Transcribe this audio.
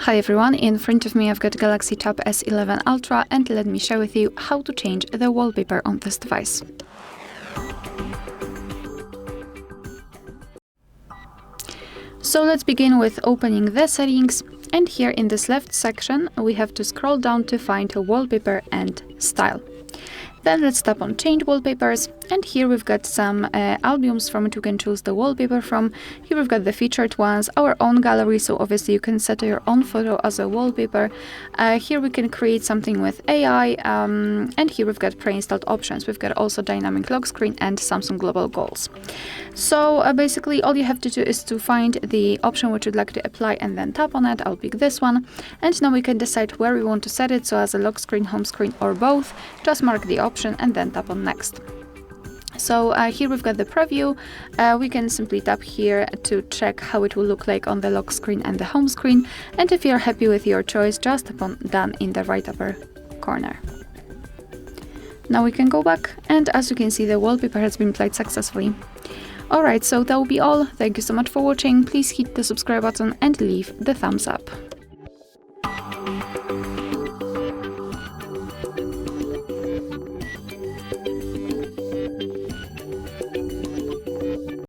Hi everyone, in front of me I've got Galaxy Tab S11 Ultra, and let me share with you how to change the wallpaper on this device. So let's begin with opening the settings, and here in this left section we have to scroll down to find a wallpaper and style. Then let's tap on change wallpapers, and here we've got some albums from which you can choose the wallpaper from. Here we've got the featured ones, our own gallery, so obviously you can set your own photo as a wallpaper. Here we can create something with AI, and here we've got pre-installed options. We've got also dynamic lock screen and Samsung Global Goals. So basically all you have to do is to find the option which you'd like to apply and then tap on it. I'll pick this one, and now we can decide where we want to set it, so as a lock screen, home screen, or both. Just mark the option and then tap on next. So here we've got the preview. We can simply tap here to check how it will look like on the lock screen and the home screen, and if you're happy with your choice, just tap on done in the right upper corner. Now we can go back, and as you can see, the wallpaper has been applied successfully. Alright, so that will be all. Thank you so much for watching. Please hit the subscribe button and leave the thumbs up.